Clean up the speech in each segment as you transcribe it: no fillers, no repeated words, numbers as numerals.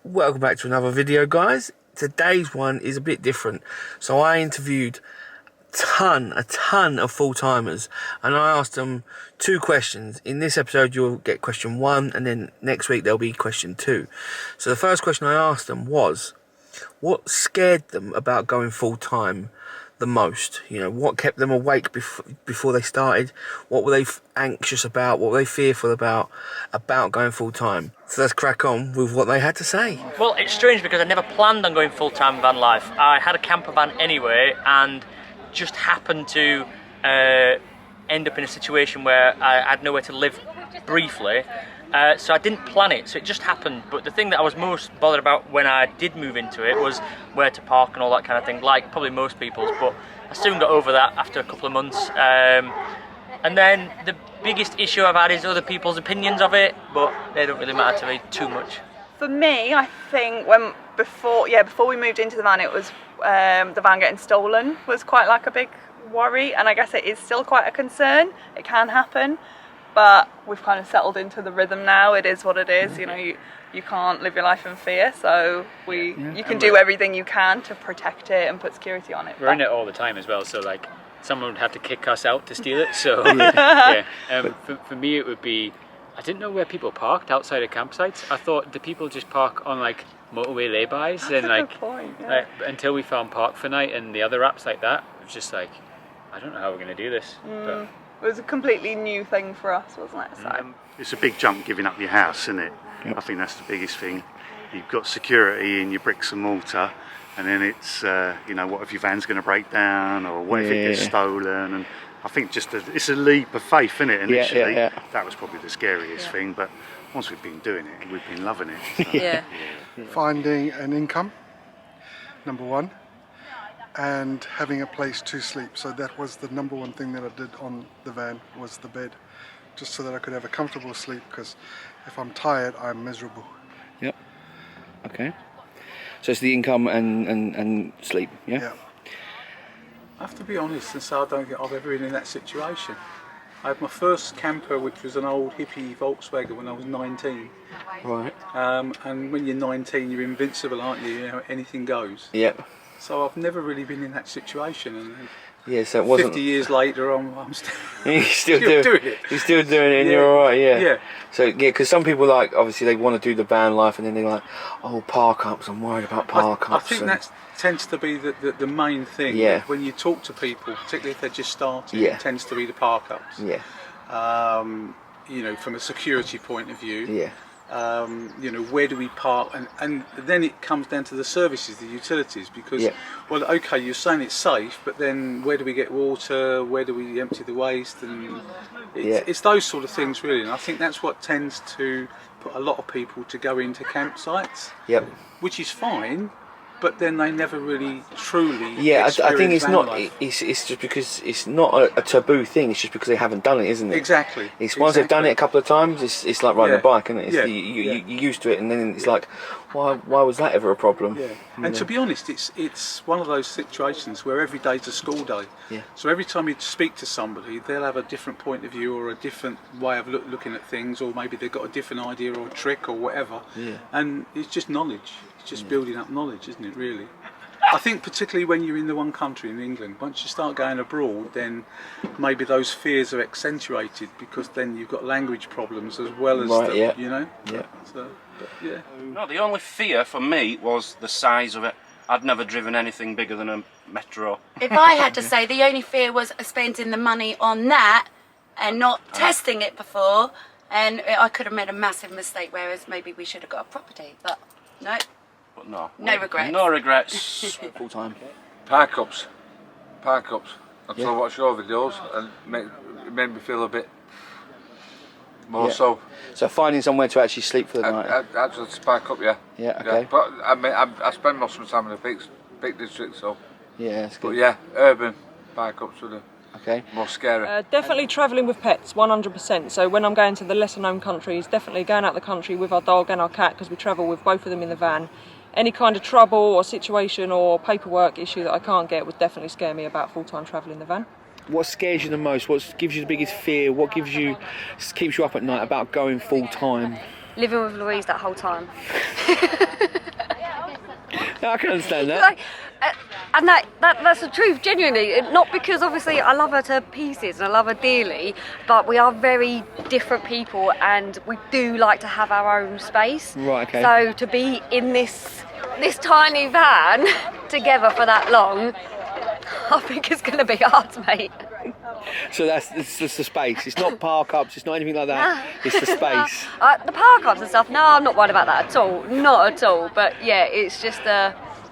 Welcome back to another video, guys. Today's one is a bit different. So I interviewed a ton of full-timers, and I asked them 2 questions. In this episode you'll get question 1, and then next week there'll be question 2. So the first question I asked them was, what scared them about going full-time the most? You know, what kept them awake before they started? What were they anxious about? What were they fearful about going full-time? So let's crack on with what they had to say. Well, it's strange because I never planned on going full-time van life. I had a camper van anyway, and just happened to end up in a situation where I had nowhere to live briefly. So I didn't plan it, so it just happened. But the thing that I was most bothered about when I did move into it was where to park and all that kind of thing, like probably most people's, but I soon got over that after a couple of months. And then the biggest issue I've had is other people's opinions of it, but they don't really matter to me too much. For me, I think before we moved into the van, it was the van getting stolen was quite like a big worry, and I guess it is still quite a concern. It can happen. But we've kind of settled into the rhythm now. It is what it is. You know, you can't live your life in fear. So you can do everything you can to protect it and put security on it. We're in it all the time as well. So like, someone would have to kick us out to steal it. So yeah. For me, it would be, I didn't know where people parked outside of campsites. I thought the people just park on like motorway laybys, That's and a like, good point, yeah. like until we found Park for Night and the other apps like that, it was just like, I don't know how we're gonna do this. But it was a completely new thing for us, wasn't it? So. It's a big jump giving up your house, isn't it? Yep. I think that's the biggest thing. You've got security in your bricks and mortar, and then it's, you know, what if your van's going to break down, or what if it gets stolen? And I think it's a leap of faith, isn't it, initially? That was probably the scariest thing, but once we've been doing it, we've been loving it. So, Finding an income, number one, and having a place to sleep. So that was the number one thing that I did on the van, was the bed, just so that I could have a comfortable sleep, because if I'm tired, I'm miserable. Yep. Okay. So it's the income and sleep, yeah? I have to be honest and say I don't think I've ever been in that situation. I had my first camper, which was an old hippie Volkswagen, when I was 19. Right. And when you're 19, you're invincible, aren't you? You know, anything goes. Yep. So I've never really been in that situation, and so it wasn't 50 years later, I'm still, you're still doing it. You're still doing it, and you're all right, Yeah. So because some people, like, obviously they want to do the van life, and then they're like, oh, park ups. I'm worried about park ups. I think that tends to be the main thing. Yeah. When you talk to people, particularly if they're just starting, Yeah. it tends to be the park ups. Yeah. You know, from a security point of view. Yeah. You know, where do we park, and then it comes down to the services, the utilities, because well, okay, you're saying it's safe, but then where do we get water, where do we empty the waste, and it's those sort of things really, and I think that's what tends to put a lot of people to go into campsites, which is fine, but then they never really truly I think it's not life. It's just because it's not a taboo thing. It's just because they haven't done it, isn't it? Exactly. It's once they've done it a couple of times, it's like riding a bike, isn't it? Yeah. You're used to it, and then it's like, why was that ever a problem? Yeah. And to be honest, it's one of those situations where every day's a school day. Yeah. So every time you speak to somebody, they'll have a different point of view or a different way of looking at things, or maybe they've got a different idea or a trick or whatever. Yeah. And it's just knowledge. It's just building up knowledge, isn't it, really? I think particularly when you're in the one country, in England, once you start going abroad, then maybe those fears are accentuated, because then you've got language problems as well as you know. Yeah. So, No, the only fear for me was the size of it. I'd never driven anything bigger than a Metro. If I had to say, the only fear was spending the money on that and not testing it before, and I could have made a massive mistake, whereas maybe we should have got a property, but no. But no regrets. No regrets. Full time. Park ups. Until I watch your videos, and it made me feel a bit more so. So finding somewhere to actually sleep for the night. Actually, to park up, Yeah, okay. Yeah, but I mean, I spend most of my time in the Peak District, so. Yeah, that's good. But urban park ups are more scary. Definitely travelling with pets, 100%. So when I'm going to the lesser known countries, definitely going out the country with our dog and our cat, because we travel with both of them in the van. Any kind of trouble or situation or paperwork issue that I can't get would definitely scare me about full-time travel in the van. What scares you the most? What gives you the biggest fear? What keeps you up at night about going full time? Living with Louise that whole time. I can understand that. Like, and that's the truth, genuinely. Not because obviously I love her to pieces and I love her dearly, but we are very different people and we do like to have our own space. Right, okay. So to be in this tiny van together for that long, I think it's going to be hard, mate. So it's just the space. It's not park ups. It's not anything like that. It's the space. The park ups and stuff. No, I'm not worried about that at all. Not at all. But yeah, it's just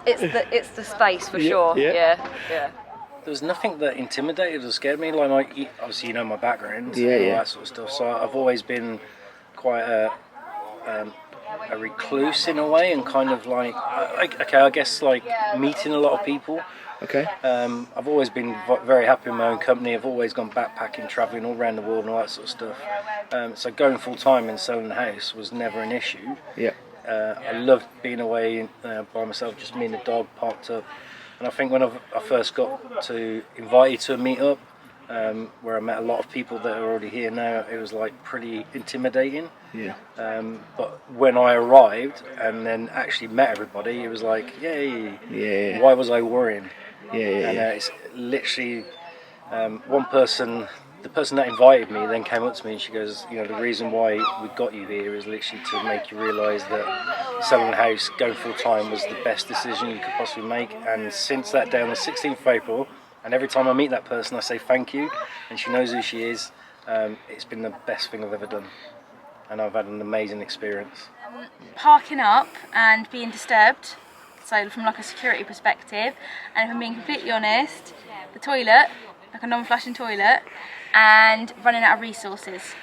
it's the space for sure. Yeah. There was nothing that intimidated or scared me. Like obviously, you know my background, and all that sort of stuff. So I've always been quite a recluse in a way, and kind of like I guess like meeting a lot of people. Okay. I've always been very happy in my own company. I've always gone backpacking, travelling all around the world and all that sort of stuff. So going full time in selling the house was never an issue. Yeah. I loved being away by myself, just me and the dog parked up. And I think when I first got invited to a meet-up, where I met a lot of people that are already here now, it was like pretty intimidating. Yeah. But when I arrived and then actually met everybody, it was like, yay. Yeah. Why was I worrying? Yeah. And it's literally one person, the person that invited me, then came up to me and she goes, you know, the reason why we got you here is literally to make you realise that selling the house, going full time, was the best decision you could possibly make. And since that day on the 16th of April, and every time I meet that person I say thank you, and she knows who she is, it's been the best thing I've ever done. And I've had an amazing experience. Parking up and being disturbed, so from like a security perspective, and if I'm being completely honest, the toilet, like a non-flushing toilet, and running out of resources.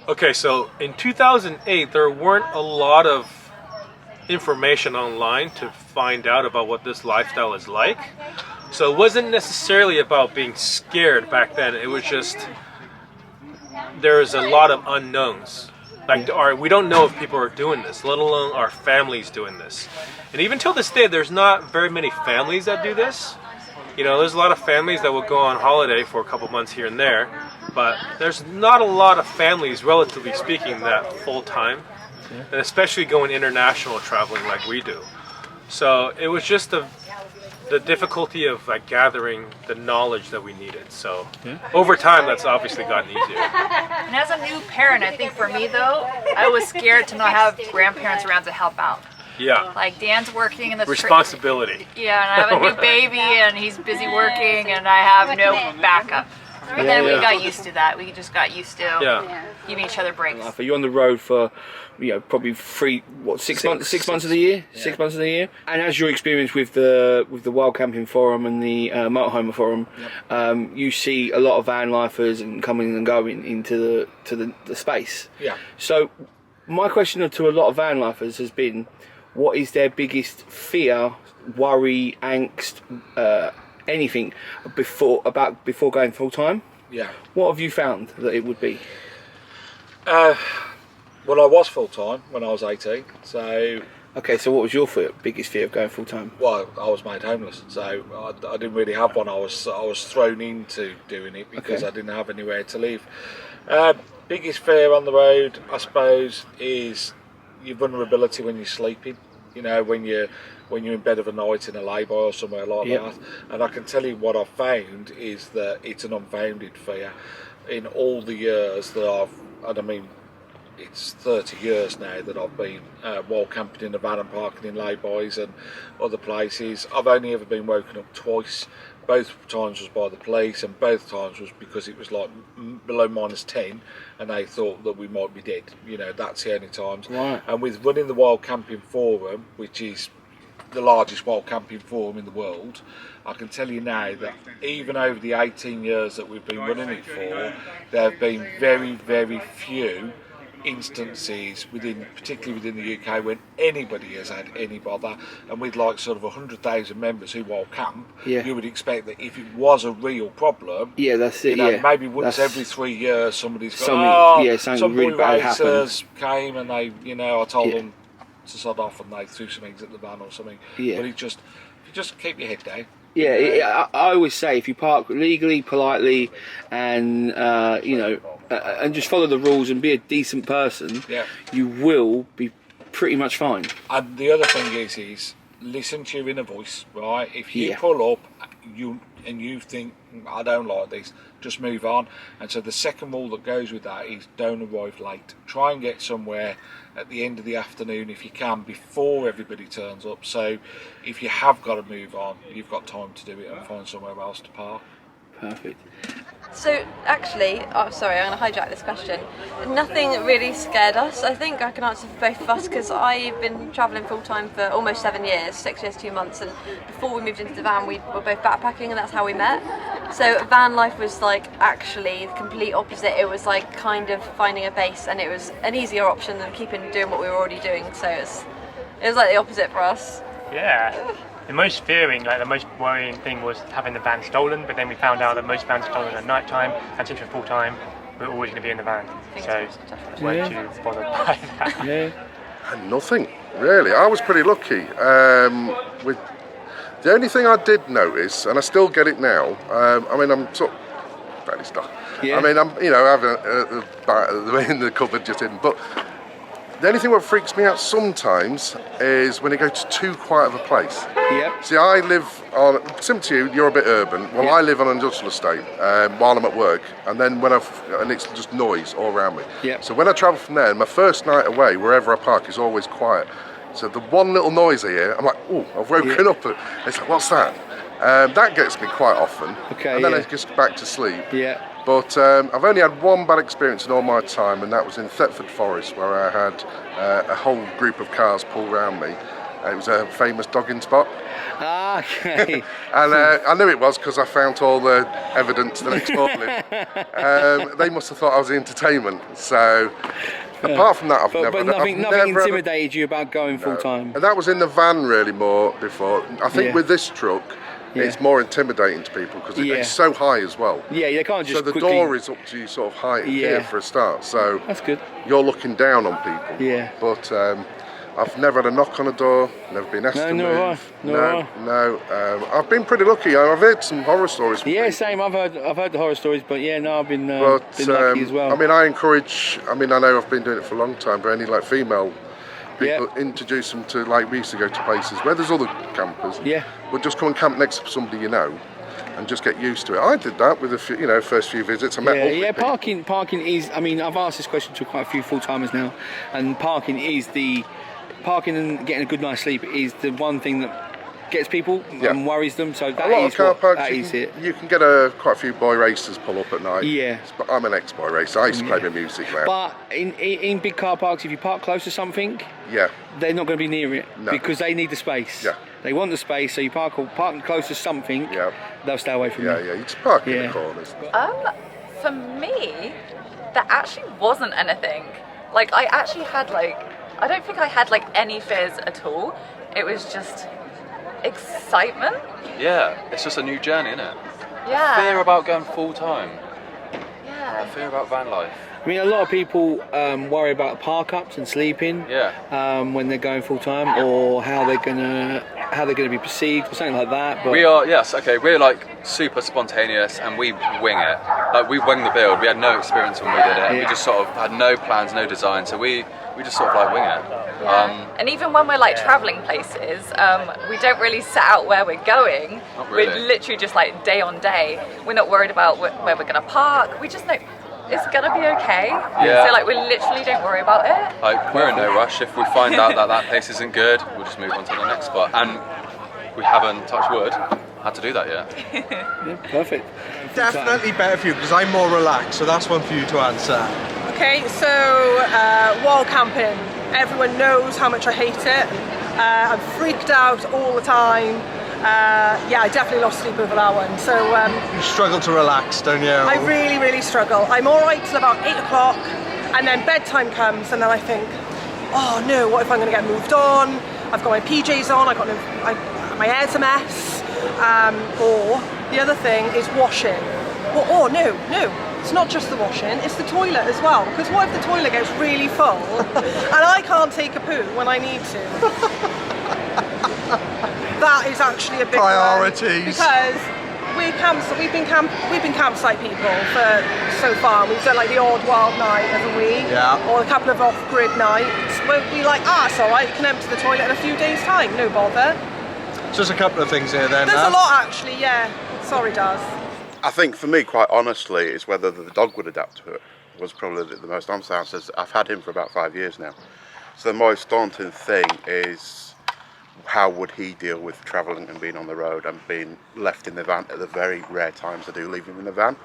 Okay, so in 2008 there weren't a lot of information online to find out about what this lifestyle is like. So it wasn't necessarily about being scared back then, it was just there's a lot of unknowns. Like we don't know if people are doing this, let alone our families doing this. And even till this day, there's not very many families that do this. You know, there's a lot of families that will go on holiday for a couple months here and there, but there's not a lot of families, relatively speaking, that full time, and especially going international traveling like we do. So it was just the difficulty of like gathering the knowledge that we needed. So over time, that's obviously gotten easier. And as a new parent, I think for me though, I was scared to not have grandparents around to help out. Yeah. Like Dan's working in the responsibility. Yeah, and I have a new baby and he's busy working and I have no backup. But then we got used to that. We just got used to giving each other breaks. You're on the road for, probably 6 months of the year. Yeah. 6 months of the year. And as your experience with the Wild Camping Forum and the Motorhome Forum, you see a lot of van lifers and coming and going into the space. Yeah. So my question to a lot of van lifers has been, what is their biggest fear, worry, angst, anything before going full time? Yeah. What have you found that it would be? Well, I was full time when I was 18, so. Okay, so what was your biggest fear of going full time? Well, I was made homeless, so I didn't really have one. I was thrown into doing it because I didn't have anywhere to live. Biggest fear on the road, I suppose, is your vulnerability when you're sleeping. You know, when you're in bed of a night in a lay-by or somewhere like that. And I can tell you what I've found is that it's an unfounded fear. In all the years that it's 30 years now that I've been wild camping in a van and parking in lay-bys and other places. I've only ever been woken up twice. Both times was by the police, and both times was because it was like below -10 and they thought that we might be dead. You know, that's the only times. Right. And with running the Wild Camping Forum, which is the largest wild camping forum in the world, I can tell you now that even over the 18 years that we've been running it for, there have been very, very few instances particularly within the UK, when anybody has had any bother. And with like sort of 100,000 members who wild camp, you would expect that if it was a real problem, that's it. Maybe once every 3 years somebody's got something really bad happened. Came and they, I told them to sod off and they threw some eggs at the van or something. But you just keep your head down. I always say, if you park legally, politely, and and just follow the rules and be a decent person, you will be pretty much fine. And the other thing is listen to your inner voice, right? If you pull up, you think, I don't like this, just move on. And so the second rule that goes with that is don't arrive late. Try and get somewhere at the end of the afternoon if you can, before everybody turns up. So if you have got to move on, you've got time to do it and find somewhere else to park. Perfect. So actually, sorry, I'm going to hijack this question. Nothing really scared us. I think I can answer for both of us because I've been travelling full time for almost 7 years, 6 years, 2 months, and before we moved into the van we were both backpacking, and that's how we met. So van life was like actually the complete opposite. It was like kind of finding a base, and it was an easier option than doing what we were already doing. So it was like the opposite for us. Yeah. The most worrying thing was having the van stolen, but then we found out that most vans are stolen at night time, and since we're full time, we're always going to be in the van. So weren't too bothered by that. Yeah. Nothing, really. I was pretty lucky. With the only thing I did notice, and I still get it now, I mean, I'm sort of fairly stuck. Yeah. I mean, I'm, having a bat in the cupboard just in, but the only thing that freaks me out sometimes is when it goes to too quiet of a place. Yep. See, I live on, similar to you, you're a bit urban. Well, I live on an industrial estate while I'm at work, and then and it's just noise all around me. Yep. So when I travel from there, my first night away, wherever I park, is always quiet. So the one little noise I hear, I'm like, oh, I've woken up. It's like, what's that? That gets me quite often. Okay. And then I just back to sleep. Yeah. But I've only had one bad experience in all my time, and that was in Thetford Forest, where I had a whole group of cars pull round me. It was a famous dogging spot. Ah, okay. And I knew it was because I found all the evidence the next morning. They must have thought I was the entertainment. So apart from that, I've never... But nothing intimidated you about going full time? And that was in the van really more before. I think with this truck, Yeah. it's more intimidating to people because it's so high as well. Yeah, you can't just So the door is up to you sort of height here for a start. So that's good. You're looking down on people. Yeah. But I've never had a knock on a door, never been asked to move. No. I've been pretty lucky. I've heard some horror stories from people. Same. I've heard the horror stories, but I've been lucky as well. I mean, I encourage, I know I've been doing it for a long time, but any female people, introduce them to, we used to go to places where there's other campers. Yeah. But just come and camp next to somebody and just get used to it. I did that with the first few visits. I met parking is, I've asked this question to quite a few full-timers now, and parking and getting a good night's sleep is the one thing that gets people and worries them. So that a lot is of car parks, that is it. You can get quite a few boy racers pull up at night. Yeah. But I'm an ex-boy racer. I used to play my music now. But in big car parks, if you park close to something, they're not going to be near it because they need the space. Yeah. They want the space, so you park close to something. Yeah. They'll stay away from you. Yeah. You just park in the corners. For me, there actually wasn't anything. I actually had I don't think I had any fears at all. It was just excitement. Yeah, it's just a new journey, isn't it? Yeah. A fear about going full time. Yeah. A fear about van life. A lot of people worry about park ups and sleeping when they're going full time, or how they're gonna be perceived or something like that. But we're super spontaneous and we wing it. We wing the build. We had no experience when we did it. We just sort of had no plans, no design, so we just sort of wing it. Yeah. And even when we're travelling places, we don't really set out where we're going. Not really. We're literally just day on day. We're not worried about where we're going to park. We just know it's going to be okay. Yeah. So we literally don't worry about it. We're in no rush. If we find out that place isn't good, we'll just move on to the next spot. And we haven't, touched wood, had to do that yet. Yeah, perfect. Definitely better for you because I'm more relaxed, so that's one for you to answer. Okay, so wall camping. Everyone knows how much I hate it. I'm freaked out all the time. I definitely lost sleep over that one. So you struggle to relax, don't you? I really, really struggle. I'm all right till about 8 o'clock, and then bedtime comes, and then I think, oh no, what if I'm going to get moved on? I've got my PJs on. My hair's a mess. Or the other thing is washing. Well, no. It's not just the washing, it's the toilet as well. Because what if the toilet gets really full and I can't take a poo when I need to? That is actually a big priorities. Because we've been campsite people for so far. We've done the odd wild night, haven't we? Yeah. Or a couple of off-grid nights. We'll be it's all right, you can empty the toilet in a few days' time, no bother. Just a couple of things here then. There's a lot actually, yeah. Sorry, Daz. I think for me, quite honestly, is whether the dog would adapt to it was probably the most honest answer. I've had him for about 5 years now. So the most daunting thing is how would he deal with travelling and being on the road and being left in the van at the very rare times I do leave him in the van.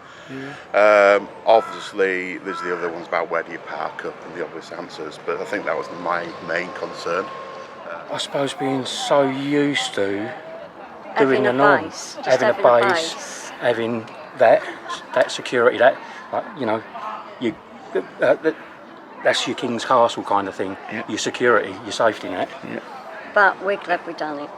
Obviously, there's the other ones about where do you park up and the obvious answers, but I think that was my main concern. I suppose being so used to Having doing a the norm, base, just having a having a base, base. having that security, that you know, you that's your king's castle kind of thing. Your security, your safety net. But we're glad we've done it.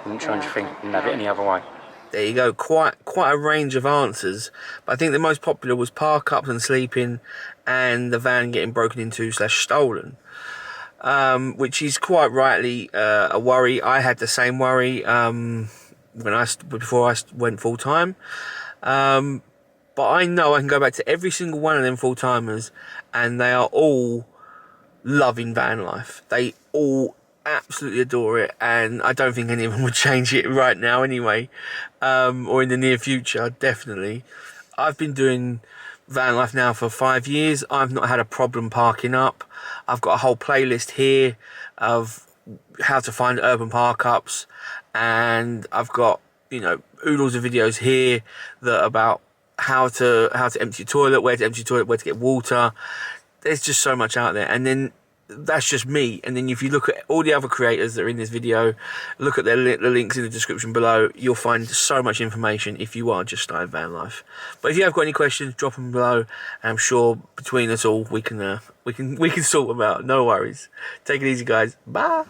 Wouldn't change a thing. Wouldn't have it any other way. There you go, quite a range of answers. But I think the most popular was park ups and sleeping, and the van getting broken into / stolen. Which is quite rightly a worry. I had the same worry before I went full time. But I know I can go back to every single one of them full timers, and they are all loving van life. They all absolutely adore it, and I don't think any of them would change it right now anyway, or in the near future, definitely. I've been doing van life now for 5 years. I've not had a problem parking up. I've got a whole playlist here of how to find urban park ups, and I've got, you know, oodles of videos here that about how to empty your toilet, where to empty your toilet, where to get water. There's just so much out there. And then that's just me. And then if you look at all the other creators that are in this video, look at the links in the description below, you'll find so much information if you are just starting van life. But if you have got any questions, drop them below, and I'm sure between us all we can sort them out. No worries. Take it easy, guys. Bye.